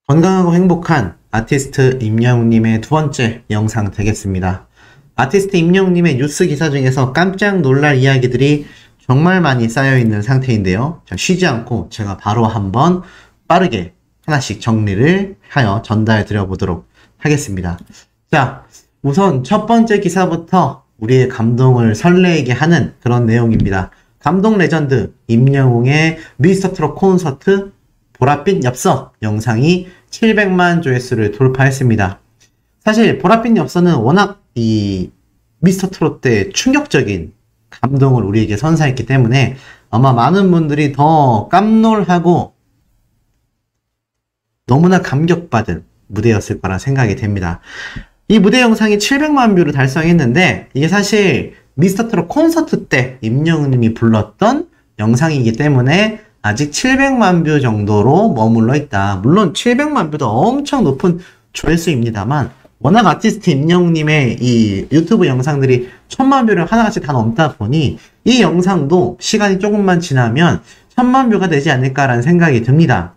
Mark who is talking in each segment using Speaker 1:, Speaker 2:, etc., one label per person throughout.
Speaker 1: 건강하고 행복한 아티스트 임영웅님의 두 번째 영상 되겠습니다. 아티스트 임영웅님의 뉴스 기사 중에서 깜짝 놀랄 이야기들이 정말 많이 쌓여있는 상태인데요. 자, 쉬지 않고 제가 바로 한번 빠르게 하나씩 정리를 하여 전달해 드려보도록 하겠습니다. 자, 우선 첫 번째 기사부터 우리의 감동을 설레게 하는 그런 내용입니다. 감동 레전드 임영웅의 미스터 트롯 콘서트 보랏빛 엽서 영상이 700만 조회수를 돌파했습니다. 사실 보랏빛 엽서는 워낙 이 미스터 트롯 때 충격적인 감동을 우리에게 선사했기 때문에 아마 많은 분들이 더 깜놀하고 너무나 감격받은 무대였을 거라 생각이 됩니다. 이 무대 영상이 700만 뷰를 달성했는데 이게 사실 미스터 트롯 콘서트 때 임영웅님이 불렀던 영상이기 때문에 아직 700만 뷰 정도로 머물러 있다. 물론 700만 뷰도 엄청 높은 조회수입니다만 워낙 아티스트 임영웅님의 이 유튜브 영상들이 1000만 뷰를 하나같이 다 넘다 보니 이 영상도 시간이 조금만 지나면 1000만 뷰가 되지 않을까라는 생각이 듭니다.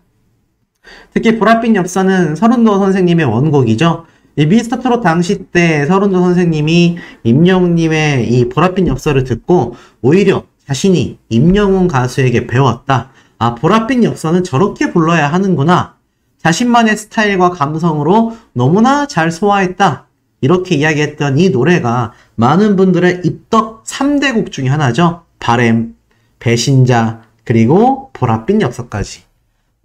Speaker 1: 특히 보랏빛 엽서는 서른도 선생님의 원곡이죠. 이 미스터 트롯 당시 때 서른도 선생님이 임영웅님의 이 보랏빛 엽서를 듣고 오히려 자신이 임영웅 가수에게 배웠다. 아, 보랏빛 엽서는 저렇게 불러야 하는구나. 자신만의 스타일과 감성으로 너무나 잘 소화했다. 이렇게 이야기했던 이 노래가 많은 분들의 입덕 3대 곡 중에 하나죠. 바램, 배신자, 그리고 보랏빛 엽서까지.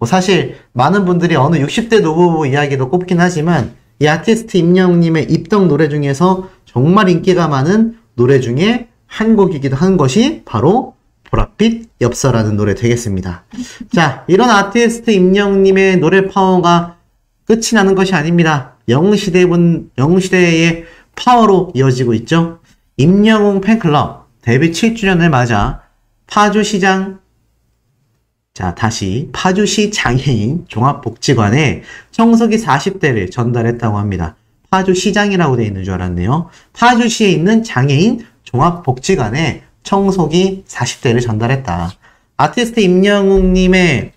Speaker 1: 사실 많은 분들이 어느 60대 노부부 이야기도 꼽긴 하지만 이 아티스트 임영웅님의 입덕 노래 중에서 정말 인기가 많은 노래 중에 한 곡이기도 한 것이 바로 보랏빛 엽서라는 노래 되겠습니다. 자, 이런 아티스트 임영웅님의 노래 파워가 끝이 나는 것이 아닙니다. 영웅시대의 파워로 이어지고 있죠. 임영웅 팬클럽 데뷔 7주년을 맞아 파주시장 파주시 장애인 종합복지관에 청소기 40대를 전달했다고 합니다. 파주시장이라고 되어 있는 줄 알았네요. 파주시에 있는 장애인 종합복지관에 청소기 40대를 전달했다. 아티스트 임영웅님의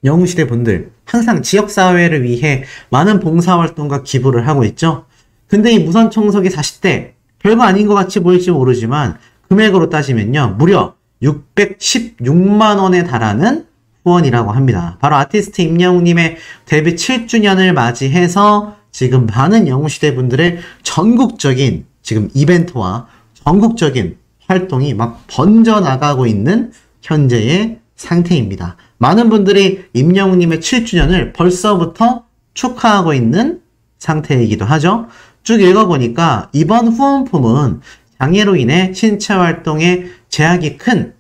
Speaker 1: 영웅시대 분들 항상 지역사회를 위해 많은 봉사활동과 기부를 하고 있죠. 근데 이 무선 청소기 40대 별거 아닌 것 같이 보일지 모르지만 금액으로 따지면요 무려 616만원에 달하는 후원이라고 합니다. 바로 아티스트 임영웅님의 데뷔 7주년을 맞이해서 지금 많은 영웅시대 분들의 전국적인 지금 이벤트와 전국적인 활동이 막 번져나가고 있는 현재의 상태입니다. 많은 분들이 임영웅님의 7주년을 벌써부터 축하하고 있는 상태이기도 하죠. 쭉 읽어보니까 이번 후원품은 장애로 인해 신체 활동에 제약이 큰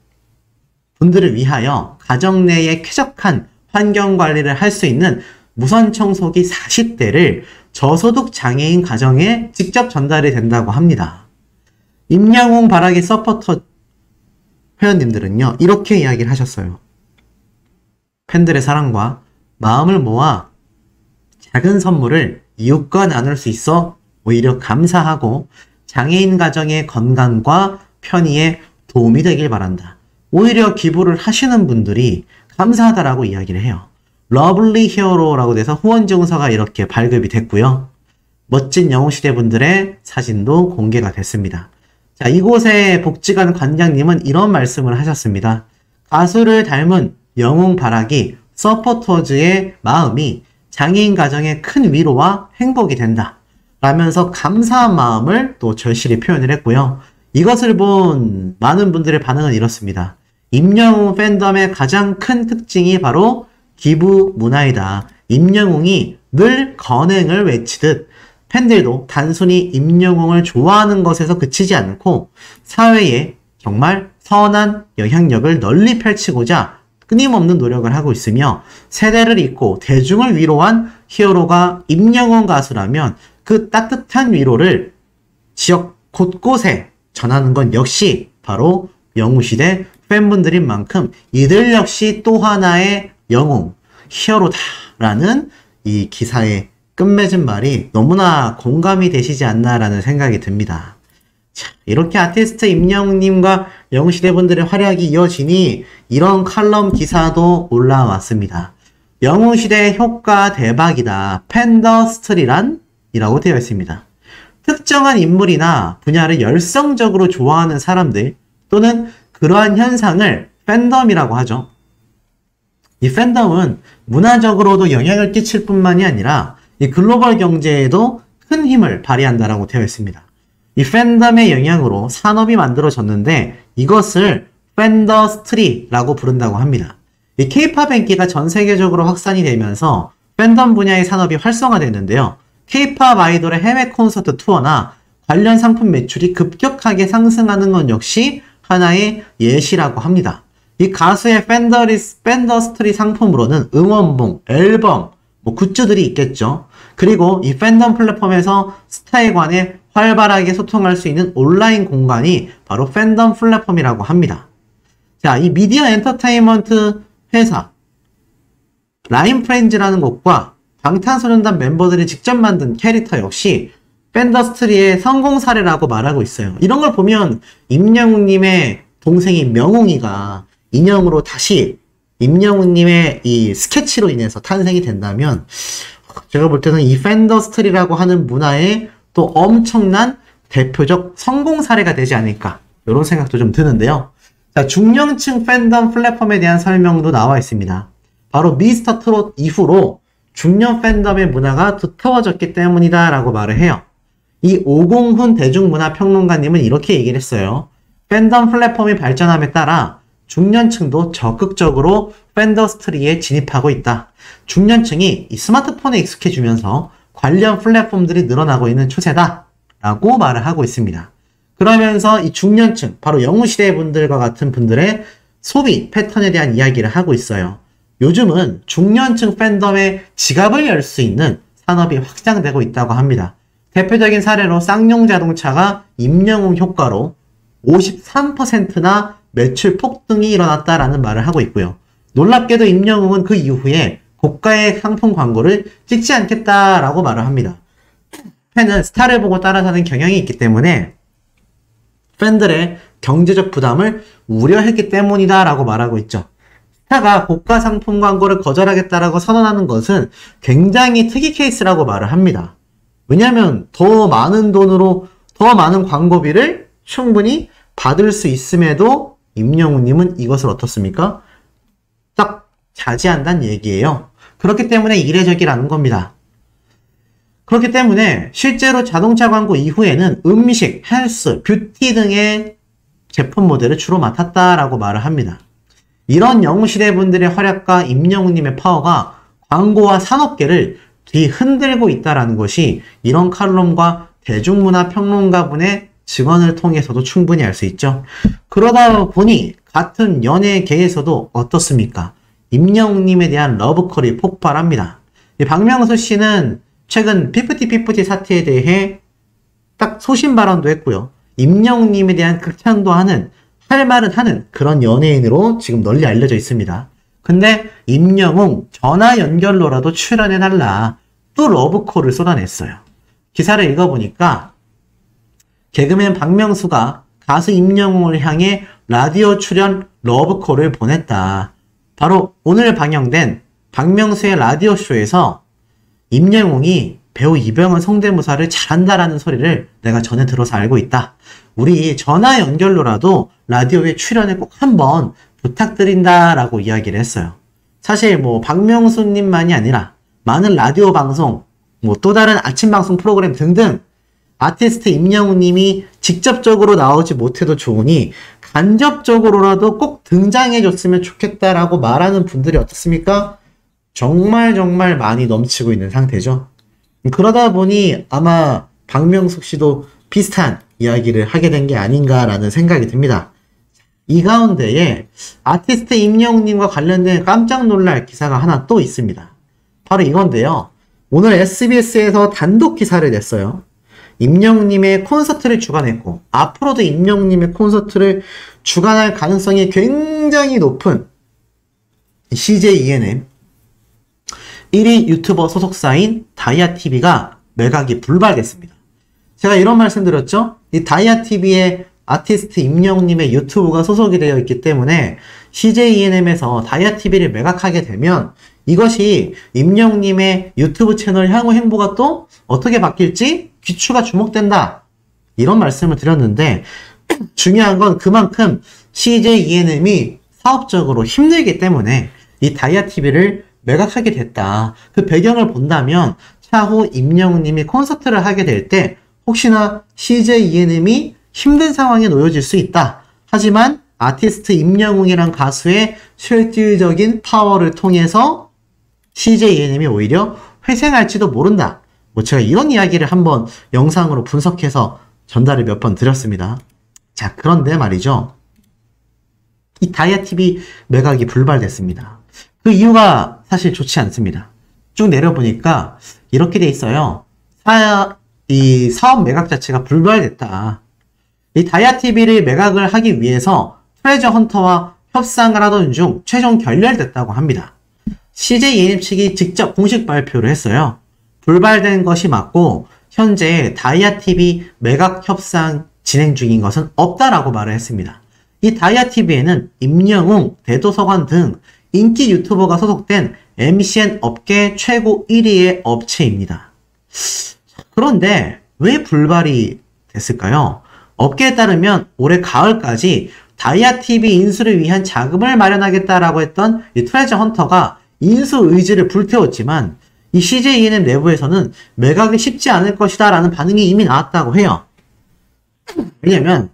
Speaker 1: 분들을 위하여 가정 내에 쾌적한 환경 관리를 할 수 있는 무선 청소기 40대를 저소득 장애인 가정에 직접 전달이 된다고 합니다. 임영웅 바라기 서포터 회원님들은요 이렇게 이야기를 하셨어요. 팬들의 사랑과 마음을 모아 작은 선물을 이웃과 나눌 수 있어 오히려 감사하고 장애인 가정의 건강과 편의에 도움이 되길 바란다. 오히려 기부를 하시는 분들이 감사하다라고 이야기를 해요. 러블리 히어로라고 돼서 후원 증서가 이렇게 발급이 됐고요. 멋진 영웅시대 분들의 사진도 공개가 됐습니다. 자, 이곳의 복지관 관장님은 이런 말씀을 하셨습니다. 가수를 닮은 영웅 바라기 서포터즈의 마음이 장애인 가정의 큰 위로와 행복이 된다. 라면서 감사한 마음을 또 절실히 표현을 했고요. 이것을 본 많은 분들의 반응은 이렇습니다. 임영웅 팬덤의 가장 큰 특징이 바로 기부 문화이다. 임영웅이 늘 건행을 외치듯 팬들도 단순히 임영웅을 좋아하는 것에서 그치지 않고 사회에 정말 선한 영향력을 널리 펼치고자 끊임없는 노력을 하고 있으며 세대를 잇고 대중을 위로한 히어로가 임영웅 가수라면 그 따뜻한 위로를 지역 곳곳에 전하는 건 역시 바로 영웅시대 팬분들인 만큼 이들 역시 또 하나의 영웅, 히어로다라는 이 기사의 끝맺은 말이 너무나 공감이 되시지 않나라는 생각이 듭니다. 자, 이렇게 아티스트 임영웅님과 영웅시대 분들의 활약이 이어지니 이런 칼럼 기사도 올라왔습니다. 영웅시대 효과 대박이다. 팬더스트리란? 이라고 되어 있습니다. 특정한 인물이나 분야를 열성적으로 좋아하는 사람들 또는 그러한 현상을 팬덤이라고 하죠. 이 팬덤은 문화적으로도 영향을 끼칠 뿐만이 아니라 이 글로벌 경제에도 큰 힘을 발휘한다라고 되어 있습니다. 이 팬덤의 영향으로 산업이 만들어졌는데 이것을 팬더스트리라고 부른다고 합니다. 이 K-팝 인기가 전 세계적으로 확산이 되면서 팬덤 분야의 산업이 활성화됐는데요. K-팝 아이돌의 해외 콘서트 투어나 관련 상품 매출이 급격하게 상승하는 건 역시 하나의 예시라고 합니다. 이 가수의 팬더스트리 상품으로는 응원봉, 앨범, 굿즈들이 있겠죠. 그리고 이 팬덤 플랫폼에서 스타에 관해 활발하게 소통할 수 있는 온라인 공간이 바로 팬덤 플랫폼이라고 합니다. 자, 이 미디어 엔터테인먼트 회사 라인 프렌즈라는 곳과 방탄소년단 멤버들이 직접 만든 캐릭터 역시 팬더스트리의 성공 사례라고 말하고 있어요. 이런 걸 보면 임영웅님의 동생인 명웅이가 인형으로 다시 임영웅님의 이 스케치로 인해서 탄생이 된다면 제가 볼 때는 이 팬더스트리라고 하는 문화의 또 엄청난 대표적 성공 사례가 되지 않을까 이런 생각도 좀 드는데요. 자, 중년층 팬덤 플랫폼에 대한 설명도 나와 있습니다. 바로 미스터 트롯 이후로 중년 팬덤의 문화가 두터워졌기 때문이다 라고 말을 해요. 이 오공훈 대중문화평론가님은 이렇게 얘기를 했어요. 팬덤 플랫폼이 발전함에 따라 중년층도 적극적으로 팬더스트리에 진입하고 있다. 중년층이 이 스마트폰에 익숙해지면서 관련 플랫폼들이 늘어나고 있는 추세다 라고 말을 하고 있습니다. 그러면서 이 중년층, 바로 영웅시대 분들과 같은 분들의 소비 패턴에 대한 이야기를 하고 있어요. 요즘은 중년층 팬덤의 지갑을 열 수 있는 산업이 확장되고 있다고 합니다. 대표적인 사례로 쌍용 자동차가 임영웅 효과로 53%나 매출 폭등이 일어났다라는 말을 하고 있고요. 놀랍게도 임영웅은 그 이후에 고가의 상품 광고를 찍지 않겠다라고 말을 합니다. 팬은 스타를 보고 따라사는 경향이 있기 때문에 팬들의 경제적 부담을 우려했기 때문이다 라고 말하고 있죠. 스타가 고가 상품 광고를 거절하겠다라고 선언하는 것은 굉장히 특이 케이스라고 말을 합니다. 왜냐하면 더 많은 돈으로 더 많은 광고비를 충분히 받을 수 있음에도 임영웅님은 이것을 어떻습니까? 딱 자제한다는 얘기예요. 그렇기 때문에 이례적이라는 겁니다. 그렇기 때문에 실제로 자동차 광고 이후에는 음식, 헬스, 뷰티 등의 제품 모델을 주로 맡았다라고 말을 합니다. 이런 영웅시대 분들의 활약과 임영웅님의 파워가 광고와 산업계를 뒤흔들고 있다라는 것이 이런 칼럼과 대중문화 평론가분의 증언을 통해서도 충분히 알 수 있죠. 그러다 보니 같은 연예계에서도 어떻습니까? 임영웅님에 대한 러브콜이 폭발합니다. 박명수 씨는 최근 피프티 사태에 대해 딱 소신 발언도 했고요. 임영웅님에 대한 극찬도 하는, 할 말은 하는 그런 연예인으로 지금 널리 알려져 있습니다. 근데 임영웅 전화 연결로라도 출연해달라 또 러브콜을 쏟아냈어요. 기사를 읽어보니까 개그맨 박명수가 가수 임영웅을 향해 라디오 출연 러브콜을 보냈다. 바로 오늘 방영된 박명수의 라디오쇼에서 임영웅이 배우 이병헌 성대모사를 잘한다라는 소리를 내가 전에 들어서 알고 있다. 우리 전화 연결로라도 라디오에 출연을 꼭 한번 부탁드린다라고 이야기를 했어요. 사실 박명수님만이 아니라 많은 라디오 방송, 또 다른 아침 방송 프로그램 등등 아티스트 임영웅님이 직접적으로 나오지 못해도 좋으니 간접적으로라도 꼭 등장해줬으면 좋겠다라고 말하는 분들이 어떻습니까? 정말 많이 넘치고 있는 상태죠. 그러다 보니 아마 박명숙 씨도 비슷한 이야기를 하게 된 게 아닌가라는 생각이 듭니다. 이 가운데에 아티스트 임영웅님과 관련된 깜짝 놀랄 기사가 하나 또 있습니다. 바로 이건데요. 오늘 SBS에서 단독 기사를 냈어요. 임영웅님의 콘서트를 주관했고 앞으로도 임영웅님의 콘서트를 주관할 가능성이 굉장히 높은 CJ ENM 1위 유튜버 소속사인 다이아TV가 매각이 불발됐습니다. 제가 이런 말씀 드렸죠? 이 다이아TV에 아티스트 임영웅님의 유튜브가 소속이 되어 있기 때문에 CJ ENM에서 다이아TV를 매각하게 되면 이것이 임영웅님의 유튜브 채널 향후 행보가 또 어떻게 바뀔지 귀추가 주목된다. 이런 말씀을 드렸는데 중요한 건 그만큼 CJ ENM이 사업적으로 힘들기 때문에 이 다이아TV를 매각하게 됐다. 그 배경을 본다면 차후 임영웅님이 콘서트를 하게 될 때 혹시나 CJ ENM이 힘든 상황에 놓여질 수 있다. 하지만 아티스트 임영웅이란 가수의 실질적인 파워를 통해서 CJ ENM이 오히려 회생할지도 모른다. 뭐 제가 이런 이야기를 한번 영상으로 분석해서 전달을 몇 번 드렸습니다. 자, 그런데 말이죠. 이 다이아TV 매각이 불발됐습니다. 그 이유가 사실 좋지 않습니다. 쭉 내려보니까 이렇게 돼 있어요. 이 사업 매각 자체가 불발됐다. 이 다이아TV를 매각을 하기 위해서 트레저 헌터와 협상을 하던 중 최종 결렬됐다고 합니다. CJ ENM 측이 직접 공식 발표를 했어요. 불발된 것이 맞고 현재 다이아TV 매각 협상 진행 중인 것은 없다라고 말을 했습니다. 이 다이아TV에는 임영웅, 대도서관 등 인기 유튜버가 소속된 MCN 업계 최고 1위의 업체입니다. 그런데 왜 불발이 됐을까요? 업계에 따르면 올해 가을까지 다이아TV 인수를 위한 자금을 마련하겠다라고 했던 이 트레저 헌터가 인수 의지를 불태웠지만 이 CJ ENM 내부에서는 매각이 쉽지 않을 것이다 라는 반응이 이미 나왔다고 해요. 왜냐면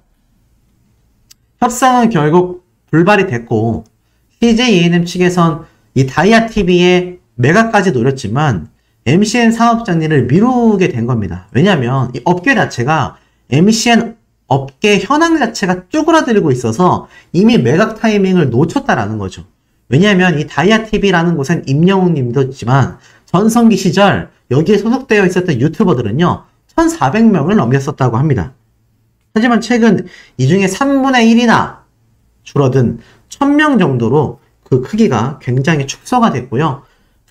Speaker 1: 협상은 결국 불발이 됐고 CJ ENM 측에선 이 다이아TV의 매각까지 노렸지만 MCN 사업 정리를 미루게 된 겁니다. 왜냐면 이 업계 자체가 MCN 업계 현황 자체가 쪼그라들고 있어서 이미 매각 타이밍을 놓쳤다라는 거죠. 왜냐면 이 다이아TV라는 곳은 임영웅 님도 있지만 전성기 시절 여기에 소속되어 있었던 유튜버들은요 1400명을 넘겼었다고 합니다. 하지만 최근 이 중에 3분의 1이나 줄어든 1000명 정도로 그 크기가 굉장히 축소가 됐고요.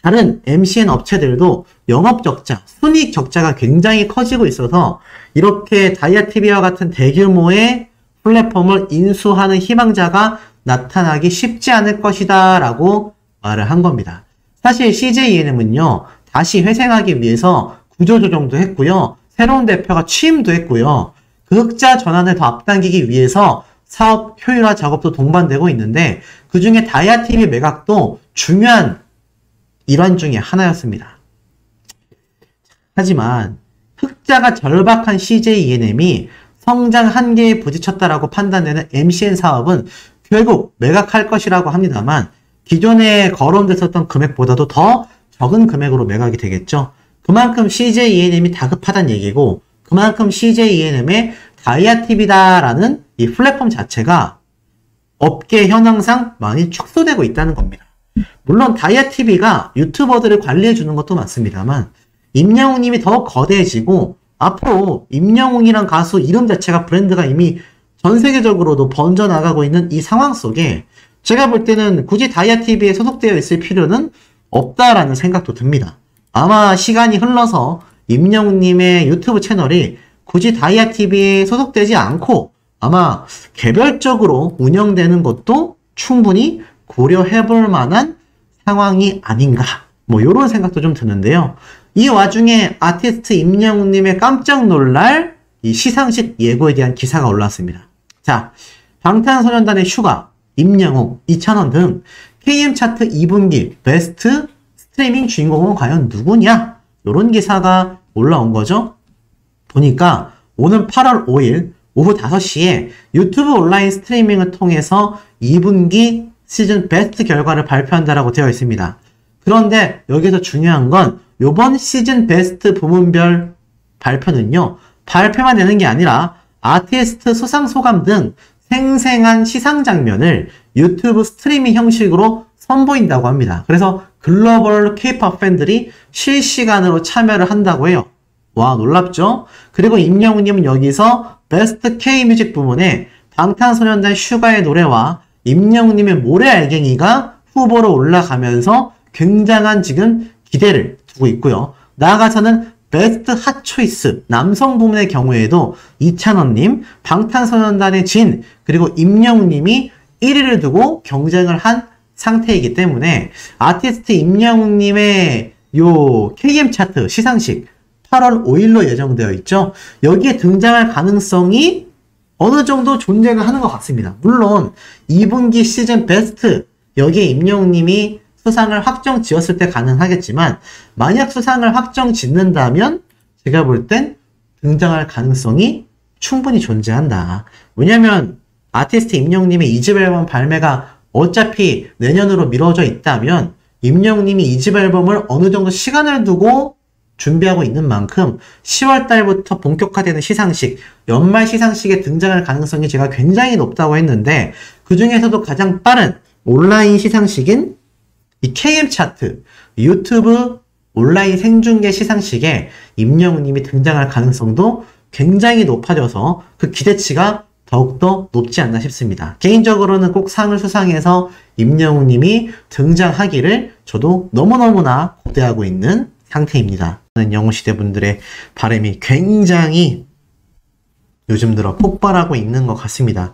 Speaker 1: 다른 MCN 업체들도 영업 적자, 순이익 적자가 굉장히 커지고 있어서 이렇게 다이아TV와 같은 대규모의 플랫폼을 인수하는 희망자가 나타나기 쉽지 않을 것이다 라고 말을 한 겁니다. 사실 CJ ENM은요 다시 회생하기 위해서 구조조정도 했고요. 새로운 대표가 취임도 했고요. 그 흑자 전환을 더 앞당기기 위해서 사업 효율화 작업도 동반되고 있는데 그 중에 다이아TV 매각도 중요한 일환 중에 하나였습니다. 하지만 흑자가 절박한 CJ ENM이 성장 한계에 부딪혔다라고 판단되는 MCN 사업은 결국 매각할 것이라고 합니다만 기존에 거론됐었던 금액보다도 더 적은 금액으로 매각이 되겠죠. 그만큼 CJ ENM이 다급하다는 얘기고 그만큼 CJ ENM의 다이아TV다라는 이 플랫폼 자체가 업계 현황상 많이 축소되고 있다는 겁니다. 물론 다이아TV가 유튜버들을 관리해주는 것도 맞습니다만 임영웅님이 더 거대해지고 앞으로 임영웅이란 가수 이름 자체가 브랜드가 이미 전 세계적으로도 번져나가고 있는 이 상황 속에 제가 볼 때는 굳이 다이아TV에 소속되어 있을 필요는 없다라는 생각도 듭니다. 아마 시간이 흘러서 임영웅님의 유튜브 채널이 굳이 다이아TV에 소속되지 않고 아마 개별적으로 운영되는 것도 충분히 고려해볼 만한 상황이 아닌가 뭐 이런 생각도 좀 드는데요. 이 와중에 아티스트 임영웅님의 깜짝 놀랄 이 시상식 예고에 대한 기사가 올라왔습니다. 자, 방탄소년단의 슈가, 임영웅, 이찬원 등 KM 차트 2분기 베스트 스트리밍 주인공은 과연 누구냐? 이런 기사가 올라온 거죠. 보니까 오는 8월 5일 오후 5시에 유튜브 온라인 스트리밍을 통해서 2분기 시즌 베스트 결과를 발표한다라고 되어 있습니다. 그런데 여기서 중요한 건 이번 시즌 베스트 부문별 발표는요. 발표만 되는 게 아니라 아티스트 수상소감 등 생생한 시상 장면을 유튜브 스트리밍 형식으로 선보인다고 합니다. 그래서 글로벌 K-POP 팬들이 실시간으로 참여를 한다고 해요. 와, 놀랍죠? 그리고 임영웅님은 여기서 베스트 K-뮤직 부문에 방탄소년단 슈가의 노래와 임영웅님의 모래알갱이가 후보로 올라가면서 굉장한 지금 기대를 두고 있고요. 나아가서는 베스트 핫초이스 남성 부문의 경우에도 이찬원님, 방탄소년단의 진, 그리고 임영웅님이 1위를 두고 경쟁을 한 상태이기 때문에 아티스트 임영웅님의 요 KM 차트 시상식 8월 5일로 예정되어 있죠. 여기에 등장할 가능성이 어느 정도 존재가 하는 것 같습니다. 물론 2분기 시즌 베스트 여기에 임영웅님이 수상을 확정 지었을 때 가능하겠지만 만약 수상을 확정 짓는다면 제가 볼 땐 등장할 가능성이 충분히 존재한다. 왜냐면 아티스트 임영웅님의 2집 앨범 발매가 어차피 내년으로 미뤄져 있다면 임영웅님이 2집 앨범을 어느 정도 시간을 두고 준비하고 있는 만큼 10월 달부터 본격화되는 시상식, 연말 시상식에 등장할 가능성이 제가 굉장히 높다고 했는데 그 중에서도 가장 빠른 온라인 시상식인 이 KM 차트, 유튜브 온라인 생중계 시상식에 임영웅님이 등장할 가능성도 굉장히 높아져서 그 기대치가 더욱더 높지 않나 싶습니다. 개인적으로는 꼭 상을 수상해서 임영웅님이 등장하기를 저도 너무너무나 기대하고 있는 상태입니다. 영웅시대 분들의 바람이 굉장히 요즘 들어 폭발하고 있는 것 같습니다.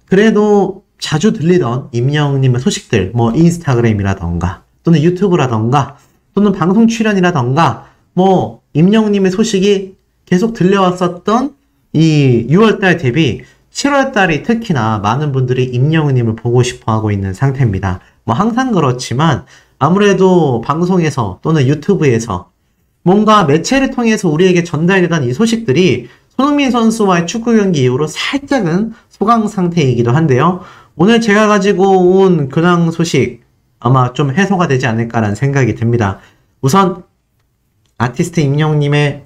Speaker 1: 그래도 자주 들리던 임영웅님의 소식들, 뭐 인스타그램이라던가 또는 유튜브라던가 또는 방송 출연이라던가 뭐 임영웅님의 소식이 계속 들려왔었던 이 6월달 대비 7월달이 특히나 많은 분들이 임영웅님을 보고 싶어하고 있는 상태입니다. 뭐 항상 그렇지만 아무래도 방송에서 또는 유튜브에서 뭔가 매체를 통해서 우리에게 전달되던 이 소식들이 손흥민 선수와의 축구 경기 이후로 살짝은 소강 상태이기도 한데요. 오늘 제가 가지고 온 근황 소식 아마 좀 해소가 되지 않을까라는 생각이 듭니다. 우선 아티스트 임영웅님의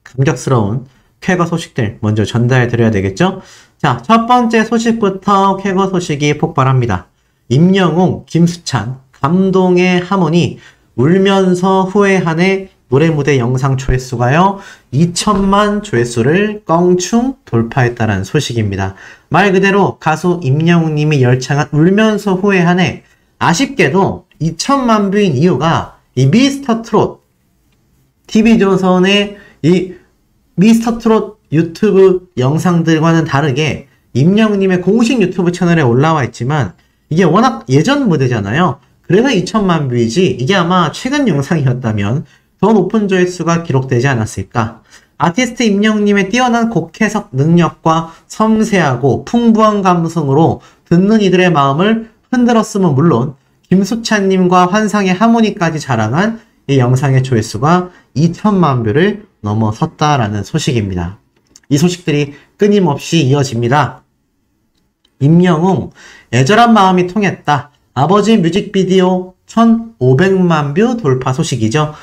Speaker 1: 감격스러운 쾌거 소식들 먼저 전달해 드려야 되겠죠? 자, 첫 번째 소식부터 쾌거 소식이 폭발합니다. 임영웅, 김수찬, 감동의 하모니, 울면서 후회하네 노래 무대 영상 조회수가요 2천만 조회수를 껑충 돌파했다는 소식입니다. 말 그대로 가수 임영웅님이 열창한 울면서 후회하네 아쉽게도 2천만 뷰인 이유가 이 미스터 트롯 TV조선의 이 미스터 트롯 유튜브 영상들과는 다르게 임영웅님의 공식 유튜브 채널에 올라와 있지만 이게 워낙 예전 무대잖아요. 그래서 2천만 뷰이지 이게 아마 최근 영상이었다면 더 높은 조회수가 기록되지 않았을까. 아티스트 임영웅님의 뛰어난 곡 해석 능력과 섬세하고 풍부한 감성으로 듣는 이들의 마음을 흔들었음은 물론 김수찬님과 환상의 하모니까지 자랑한 이 영상의 조회수가 2천만 뷰를 넘어섰다라는 소식입니다. 이 소식들이 끊임없이 이어집니다. 임영웅, 애절한 마음이 통했다. 아버지 뮤직비디오 1,500만 뷰 돌파 소식이죠.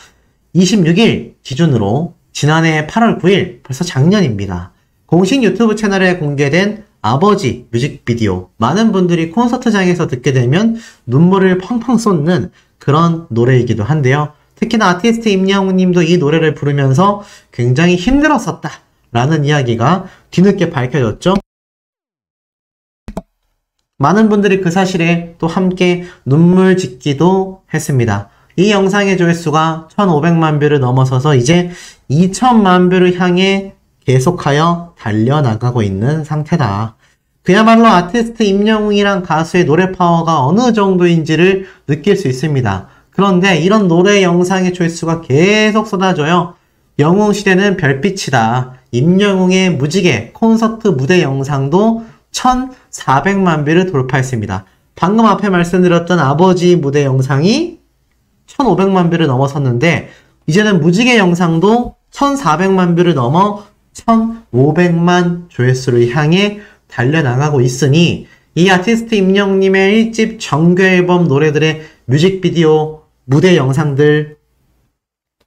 Speaker 1: 26일 기준으로 지난해 8월 9일 벌써 작년입니다. 공식 유튜브 채널에 공개된 아버지 뮤직비디오 많은 분들이 콘서트장에서 듣게 되면 눈물을 펑펑 쏟는 그런 노래이기도 한데요. 특히나 아티스트 임영웅님도 이 노래를 부르면서 굉장히 힘들었었다 라는 이야기가 뒤늦게 밝혀졌죠. 많은 분들이 그 사실에 또 함께 눈물 짓기도 했습니다. 이 영상의 조회수가 1,500만 뷰를 넘어서서 이제 2천만 뷰를 향해 계속하여 달려나가고 있는 상태다. 그야말로 아티스트 임영웅이란 가수의 노래 파워가 어느 정도인지를 느낄 수 있습니다. 그런데 이런 노래 영상의 조회수가 계속 쏟아져요. 영웅시대는 별빛이다. 임영웅의 무지개 콘서트 무대 영상도 1,400만 뷰를 돌파했습니다. 방금 앞에 말씀드렸던 아버지 무대 영상이 1,500만 뷰를 넘어섰는데 이제는 무지개 영상도 1,400만 뷰를 넘어 1,500만 조회수를 향해 달려나가고 있으니 이 아티스트 임영웅님의 1집 정규 앨범 노래들의 뮤직비디오 무대 영상들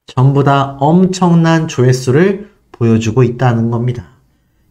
Speaker 1: 전부 다 엄청난 조회수를 보여주고 있다는 겁니다.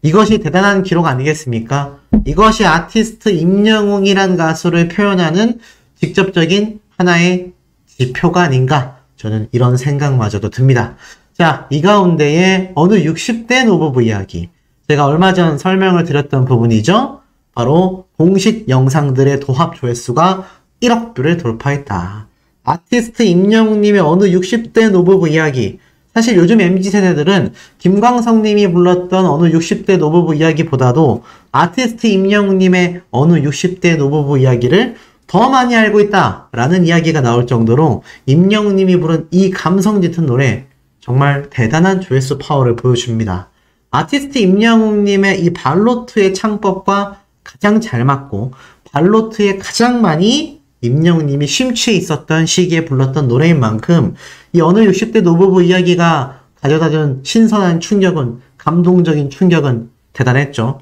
Speaker 1: 이것이 대단한 기록 아니겠습니까? 이것이 아티스트 임영웅이란 가수를 표현하는 직접적인 하나의 지표가 아닌가 저는 이런 생각마저도 듭니다. 자, 이 가운데에 어느 60대 노부부 이야기 제가 얼마 전 설명을 드렸던 부분이죠. 바로 공식 영상들의 도합 조회수가 1억 뷰를 돌파했다. 아티스트 임영웅님의 어느 60대 노부부 이야기 사실 요즘 MZ세대들은 김광석님이 불렀던 어느 60대 노부부 이야기보다도 아티스트 임영웅님의 어느 60대 노부부 이야기를 더 많이 알고 있다라는 이야기가 나올 정도로 임영웅님이 부른 이 감성 짙은 노래 정말 대단한 조회수 파워를 보여줍니다. 아티스트 임영웅님의 이 발로트의 창법과 가장 잘 맞고 발로트에 가장 많이 임영웅님이 심취해 있었던 시기에 불렀던 노래인 만큼 이 어느 60대 노부부 이야기가 가져다준 신선한 충격은, 감동적인 충격은 대단했죠.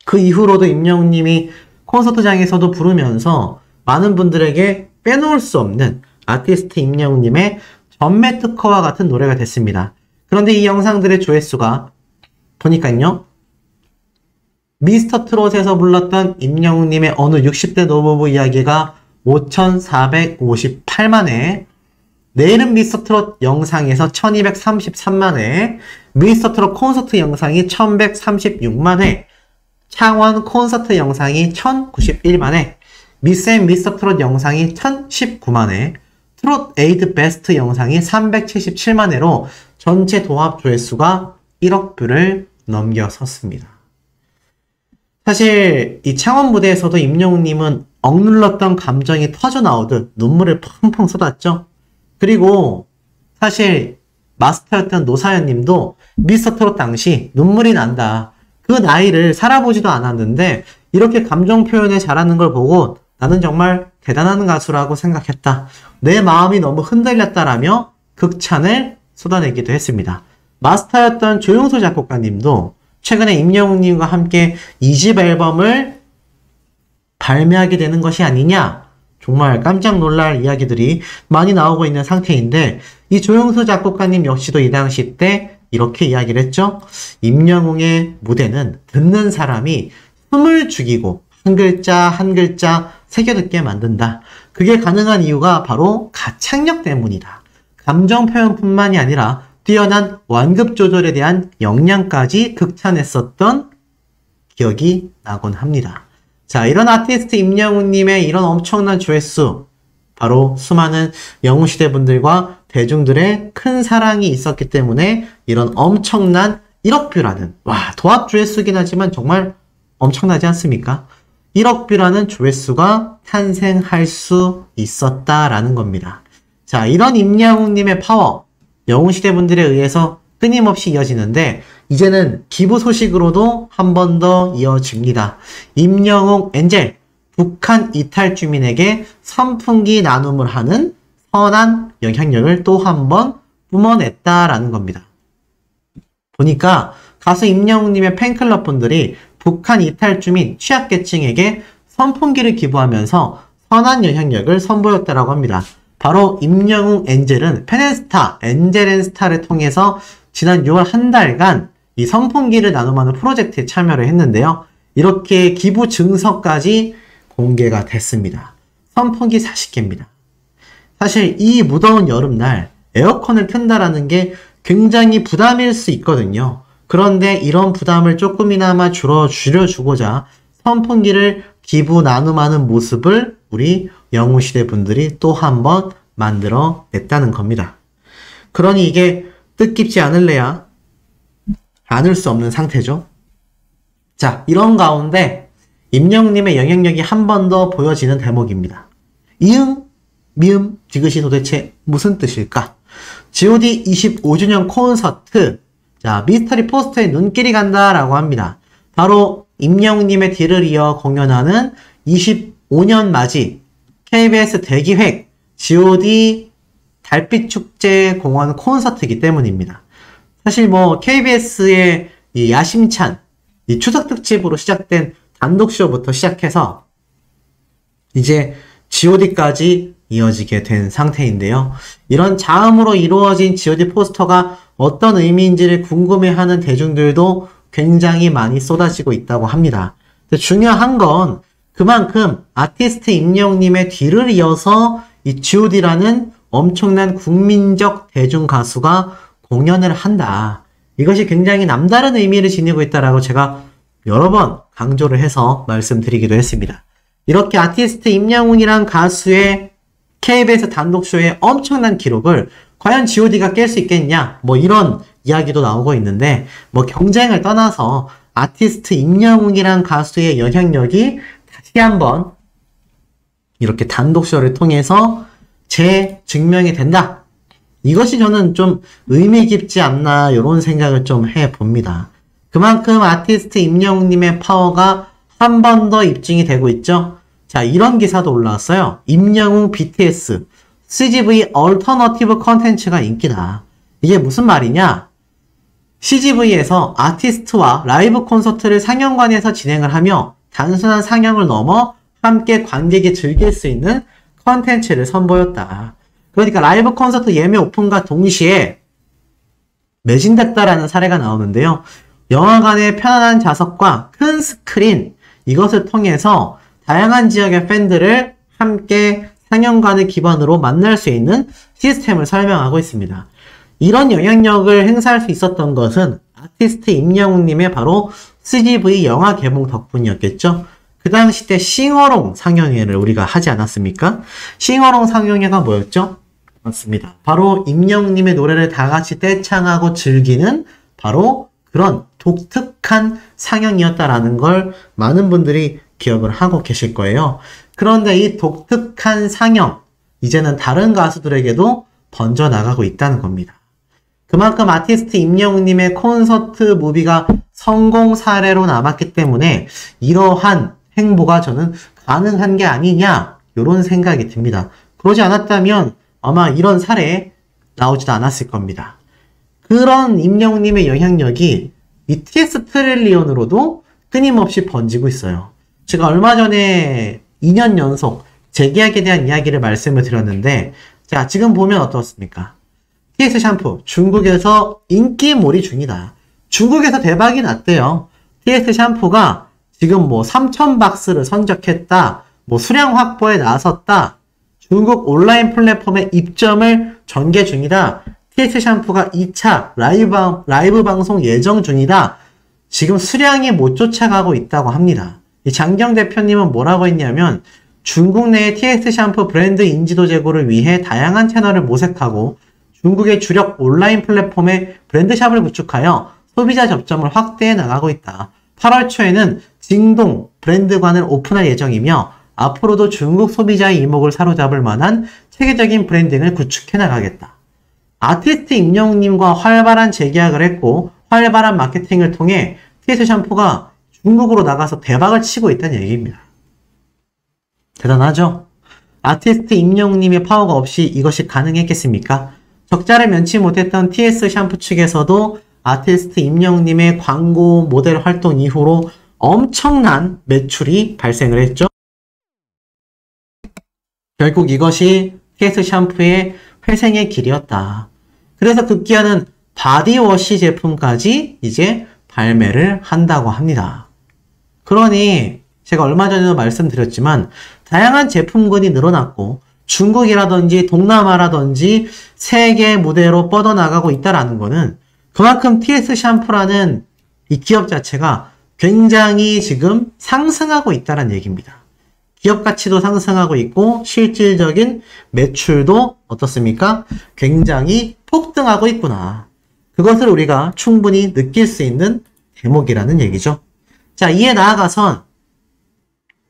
Speaker 1: 그 이후로도 임영웅님이 콘서트장에서도 부르면서 많은 분들에게 빼놓을 수 없는 아티스트 임영웅님의 전매 특허와 같은 노래가 됐습니다. 그런데 이 영상들의 조회수가 보니까요, 미스터 트롯에서 불렀던 임영웅님의 어느 60대 노부부 이야기가 5,458만회, 내일은 미스터 트롯 영상에서 1,233만회, 미스터 트롯 콘서트 영상이 1,136만회, 창원 콘서트 영상이 1,091만회, 미스앤 미스터 트롯 영상이 1,019만회, 트롯 에이드 베스트 영상이 377만회로 전체 도합 조회수가 1억 뷰를 넘겨섰습니다. 사실 이 창원 무대에서도 임영웅님은 억눌렀던 감정이 터져나오듯 눈물을 펑펑 쏟았죠. 그리고 사실 마스터였던 노사연님도 미스터 트롯 당시 눈물이 난다. 그 나이를 살아보지도 않았는데 이렇게 감정 표현을 잘하는 걸 보고 나는 정말 대단한 가수라고 생각했다. 내 마음이 너무 흔들렸다라며 극찬을 쏟아내기도 했습니다. 마스터였던 조용수 작곡가님도 최근에 임영웅님과 함께 2집 앨범을 발매하게 되는 것이 아니냐, 정말 깜짝 놀랄 이야기들이 많이 나오고 있는 상태인데, 이 조용수 작곡가님 역시도 이 당시 때 이렇게 이야기를 했죠. 임영웅의 무대는 듣는 사람이 숨을 죽이고 한 글자 한 글자 새겨듣게 만든다. 그게 가능한 이유가 바로 가창력 때문이다. 감정 표현뿐만이 아니라 뛰어난 완급 조절에 대한 역량까지 극찬했었던 기억이 나곤 합니다. 자, 이런 아티스트 임영웅님의 이런 엄청난 조회수, 바로 수많은 영웅시대 분들과 대중들의 큰 사랑이 있었기 때문에 이런 엄청난 1억 뷰라는, 와, 도합 조회수긴 하지만 정말 엄청나지 않습니까? 1억 뷰라는 조회수가 탄생할 수 있었다라는 겁니다. 자, 이런 임영웅님의 파워, 영웅시대 분들에 의해서 끊임없이 이어지는데 이제는 기부 소식으로도 한 번 더 이어집니다. 임영웅 엔젤, 북한 이탈 주민에게 선풍기 나눔을 하는 선한 영향력을 또 한 번 뿜어냈다라는 겁니다. 보니까 가수 임영웅님의 팬클럽 분들이 북한 이탈 주민 취약계층에게 선풍기를 기부하면서 선한 영향력을 선보였다라고 합니다. 바로 임영웅 엔젤은 팬앤스타, 엔젤앤스타를 통해서 지난 6월 한 달간 이 선풍기를 나눔하는 프로젝트에 참여를 했는데요. 이렇게 기부 증서까지 공개가 됐습니다. 선풍기 40개입니다. 사실 이 무더운 여름날 에어컨을 튼다라는 게 굉장히 부담일 수 있거든요. 그런데 이런 부담을 조금이나마 줄여주고자 선풍기를 기부 나눔하는 모습을 우리 영웅시대 분들이 또 한 번 만들어 냈다는 겁니다. 그러니 이게 뜻깊지 않을래야 않을 수 없는 상태죠. 자, 이런 가운데 임영웅님의 영향력이 한 번 더 보여지는 대목입니다. 이응, 미음, 디귿이 도대체 무슨 뜻일까? GOD 25주년 콘서트, 자, 미스터리 포스터에 눈길이 간다라고 합니다. 바로 임영웅님의 뒤를 이어 공연하는 25년 맞이 KBS 대기획 GOD 달빛축제 공원 콘서트이기 때문입니다. 사실 뭐 KBS의 이 야심찬 이 추석 특집으로 시작된 단독쇼부터 시작해서 이제 GOD까지 이어지게 된 상태인데요. 이런 자음으로 이루어진 GOD 포스터가 어떤 의미인지를 궁금해하는 대중들도 굉장히 많이 쏟아지고 있다고 합니다. 근데 중요한 건 그만큼 아티스트 임영웅님의 뒤를 이어서 이 GOD라는 엄청난 국민적 대중 가수가 공연을 한다. 이것이 굉장히 남다른 의미를 지니고 있다라고 제가 여러 번 강조를 해서 말씀드리기도 했습니다. 이렇게 아티스트 임영웅이란 가수의 KBS 단독쇼의 엄청난 기록을 과연 GOD가 깰 수 있겠냐? 뭐 이런 이야기도 나오고 있는데, 뭐 경쟁을 떠나서 아티스트 임영웅이란 가수의 영향력이 다시 한번 이렇게 단독쇼를 통해서 재증명이 된다. 이것이 저는 좀 의미 깊지 않나 이런 생각을 좀 해봅니다. 그만큼 아티스트 임영웅님의 파워가 한 번 더 입증이 되고 있죠. 자, 이런 기사도 올라왔어요. 임영웅 BTS CGV 얼터너티브 컨텐츠가 인기다. 이게 무슨 말이냐? CGV에서 아티스트와 라이브 콘서트를 상영관에서 진행을 하며 단순한 상영을 넘어 함께 관객이 즐길 수 있는 컨텐츠를 선보였다. 그러니까 라이브 콘서트 예매 오픈과 동시에 매진됐다라는 사례가 나오는데요. 영화관의 편안한 좌석과 큰 스크린, 이것을 통해서 다양한 지역의 팬들을 함께 상영관을 기반으로 만날 수 있는 시스템을 설명하고 있습니다. 이런 영향력을 행사할 수 있었던 것은 아티스트 임영웅님의 바로 CGV 영화 개봉 덕분이었겠죠. 그 당시 때 싱어롱 상영회를 우리가 하지 않았습니까? 싱어롱 상영회가 뭐였죠? 맞습니다. 바로 임영웅님의 노래를 다 같이 떼창하고 즐기는 바로 그런 독특한 상영이었다라는 걸 많은 분들이 기억을 하고 계실 거예요. 그런데 이 독특한 상영, 이제는 다른 가수들에게도 번져나가고 있다는 겁니다. 그만큼 아티스트 임영웅님의 콘서트 무비가 성공 사례로 남았기 때문에 이러한 행보가 저는 가능한 게 아니냐, 이런 생각이 듭니다. 그러지 않았다면 아마 이런 사례 나오지도 않았을 겁니다. 그런 임영웅님의 영향력이 BTS 트릴리언으로도 끊임없이 번지고 있어요. 제가 얼마 전에 2년 연속 재계약에 대한 이야기를 말씀을 드렸는데, 자, 지금 보면 어떻습니까? TS 샴푸, 중국에서 인기몰이 중이다. 중국에서 대박이 났대요. TS 샴푸가 지금 뭐 3,000박스를 선적했다, 뭐 수량 확보에 나섰다, 중국 온라인 플랫폼에 입점을 전개 중이다, TS 샴푸가 2차 라이브 방송 예정 중이다, 지금 수량이 못 쫓아가고 있다고 합니다. 이 장경 대표님은 뭐라고 했냐면, 중국 내의 TS 샴푸 브랜드 인지도 제고를 위해 다양한 채널을 모색하고 중국의 주력 온라인 플랫폼에 브랜드샵을 구축하여 소비자 접점을 확대해 나가고 있다. 8월 초에는 징동 브랜드관을 오픈할 예정이며 앞으로도 중국 소비자의 이목을 사로잡을 만한 체계적인 브랜딩을 구축해 나가겠다. 아티스트 임영웅님과 활발한 재계약을 했고 활발한 마케팅을 통해 TS 샴푸가 중국으로 나가서 대박을 치고 있다는 얘기입니다. 대단하죠? 아티스트 임영웅님의 파워가 없이 이것이 가능했겠습니까? 적자를 면치 못했던 TS 샴푸 측에서도 아티스트 임영웅님의 광고 모델 활동 이후로 엄청난 매출이 발생을 했죠. 결국 이것이 TS 샴푸의 회생의 길이었다. 그래서 급기야는 바디워시 제품까지 이제 발매를 한다고 합니다. 그러니 제가 얼마 전에도 말씀드렸지만 다양한 제품군이 늘어났고 중국이라든지 동남아라든지 세계 무대로 뻗어나가고 있다라는 거는 그만큼 TS 샴푸라는 이 기업 자체가 굉장히 지금 상승하고 있다는 얘기입니다. 기업 가치도 상승하고 있고 실질적인 매출도 어떻습니까? 굉장히 폭등하고 있구나. 그것을 우리가 충분히 느낄 수 있는 대목이라는 얘기죠. 자, 이에 나아가선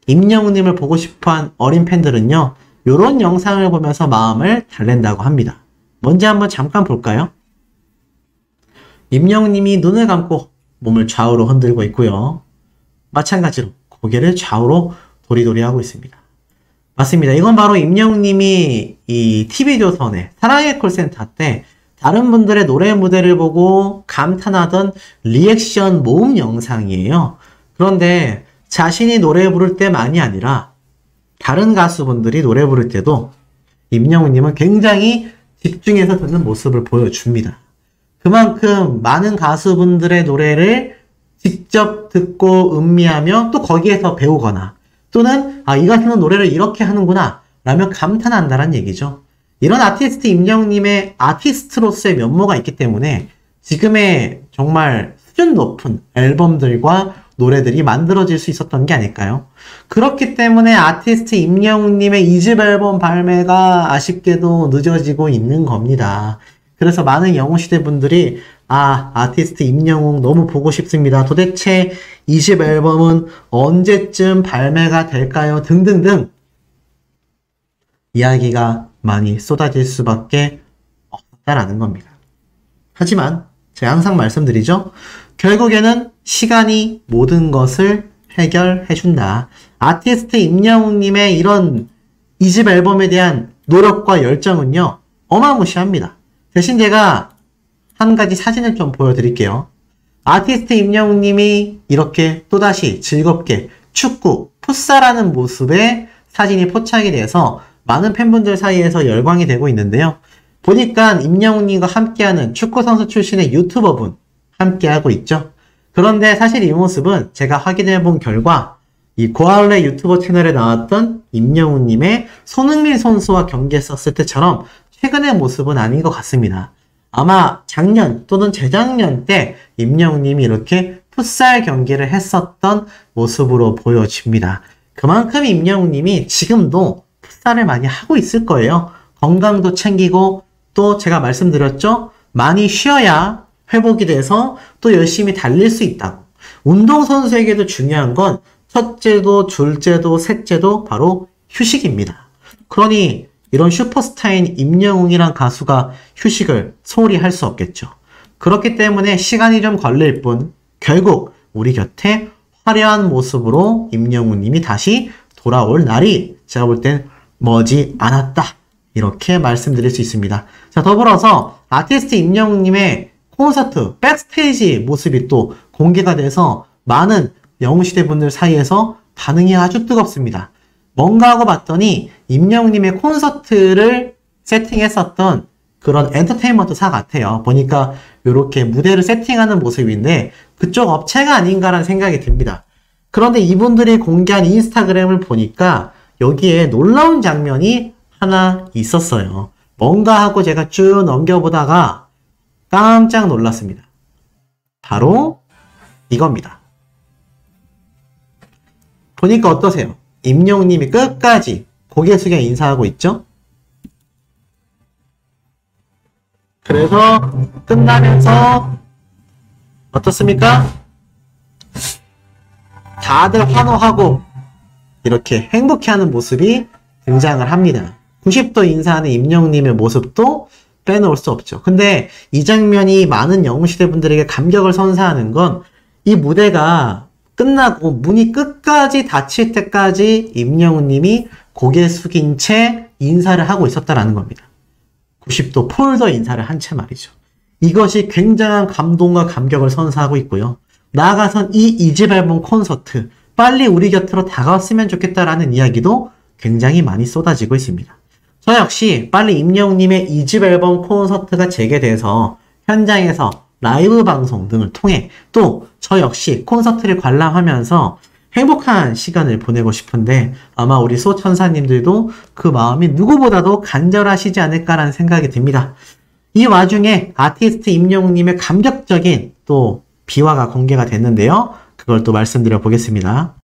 Speaker 1: 임영웅님을 보고 싶어한 어린 팬들은요, 요런 영상을 보면서 마음을 달랜다고 합니다. 뭔지 한번 잠깐 볼까요? 임영웅님이 눈을 감고 몸을 좌우로 흔들고 있고요. 마찬가지로 고개를 좌우로 도리도리 하고 있습니다. 맞습니다. 이건 바로 임영웅님이 이 TV조선의 사랑의 콜센터 때 다른 분들의 노래 무대를 보고 감탄하던 리액션 모음 영상이에요. 그런데 자신이 노래 부를 때만이 아니라 다른 가수분들이 노래 부를 때도 임영웅님은 굉장히 집중해서 듣는 모습을 보여줍니다. 그만큼 많은 가수분들의 노래를 직접 듣고 음미하며 또 거기에서 배우거나 또는 이 가수는 노래를 이렇게 하는구나 라며 감탄한다는 얘기죠. 이런 아티스트 임영웅님의 아티스트로서의 면모가 있기 때문에 지금의 정말 수준 높은 앨범들과 노래들이 만들어질 수 있었던 게 아닐까요? 그렇기 때문에 아티스트 임영웅님의 2집 앨범 발매가 아쉽게도 늦어지고 있는 겁니다. 그래서 많은 영웅시대 분들이 아티스트 임영웅 너무 보고 싶습니다. 도대체 2집 앨범은 언제쯤 발매가 될까요? 등등등 이야기가 많이 쏟아질 수밖에 없다라는 겁니다. 하지만 제가 항상 말씀드리죠. 결국에는 시간이 모든 것을 해결해준다. 아티스트 임영웅님의 이런 2집 앨범에 대한 노력과 열정은요, 어마무시합니다. 대신 제가 한 가지 사진을 좀 보여드릴게요. 아티스트 임영웅님이 이렇게 또다시 즐겁게 축구, 풋살하는 모습의 사진이 포착이 돼서 많은 팬분들 사이에서 열광이 되고 있는데요. 보니까 임영웅님과 함께하는 축구선수 출신의 유튜버분 함께하고 있죠. 그런데 사실 이 모습은 제가 확인해 본 결과 이 고아울렛 유튜버 채널에 나왔던 임영웅님의 손흥민 선수와 경기했었을 때처럼 최근의 모습은 아닌 것 같습니다. 아마 작년 또는 재작년 때 임영웅님이 이렇게 풋살 경기를 했었던 모습으로 보여집니다. 그만큼 임영웅님이 지금도 풋살을 많이 하고 있을 거예요. 건강도 챙기고 또 제가 말씀드렸죠? 많이 쉬어야 회복이 돼서 또 열심히 달릴 수 있다고. 운동선수에게도 중요한 건 첫째도 둘째도 셋째도 바로 휴식입니다. 그러니 이런 슈퍼스타인 임영웅이란 가수가 휴식을 소홀히 할 수 없겠죠. 그렇기 때문에 시간이 좀 걸릴 뿐 결국 우리 곁에 화려한 모습으로 임영웅님이 다시 돌아올 날이 제가 볼 땐 머지 않았다. 이렇게 말씀드릴 수 있습니다. 자, 더불어서 아티스트 임영웅님의 콘서트 백스테이지 모습이 또 공개가 돼서 많은 영웅시대 분들 사이에서 반응이 아주 뜨겁습니다. 뭔가 하고 봤더니 임영웅님의 콘서트를 세팅했었던 그런 엔터테인먼트사 같아요. 보니까 이렇게 무대를 세팅하는 모습인데 그쪽 업체가 아닌가라는 생각이 듭니다. 그런데 이분들이 공개한 인스타그램을 보니까 여기에 놀라운 장면이 하나 있었어요. 뭔가 하고 제가 쭉 넘겨보다가 깜짝 놀랐습니다. 바로 이겁니다. 보니까 어떠세요? 임영웅님이 끝까지 고개 숙여 인사하고 있죠? 그래서 끝나면서 어떻습니까? 다들 환호하고 이렇게 행복해하는 모습이 등장을 합니다. 90도 인사하는 임영웅님의 모습도 빼놓을 수 없죠. 근데 이 장면이 많은 영웅시대 분들에게 감격을 선사하는 건 이 무대가 끝나고 문이 끝까지 닫힐 때까지 임영웅님이 고개 숙인 채 인사를 하고 있었다라는 겁니다. 90도 폴더 인사를 한 채 말이죠. 이것이 굉장한 감동과 감격을 선사하고 있고요. 나아가선 이 2집 앨범 콘서트 빨리 우리 곁으로 다가왔으면 좋겠다라는 이야기도 굉장히 많이 쏟아지고 있습니다. 저 역시 빨리 임영웅님의 2집 앨범 콘서트가 재개돼서 현장에서 라이브 방송 등을 통해 또 저 역시 콘서트를 관람하면서 행복한 시간을 보내고 싶은데 아마 우리 소천사님들도 그 마음이 누구보다도 간절하시지 않을까라는 생각이 듭니다. 이 와중에 아티스트 임영웅님의 감격적인 또 비화가 공개가 됐는데요. 그걸 또 말씀드려 보겠습니다.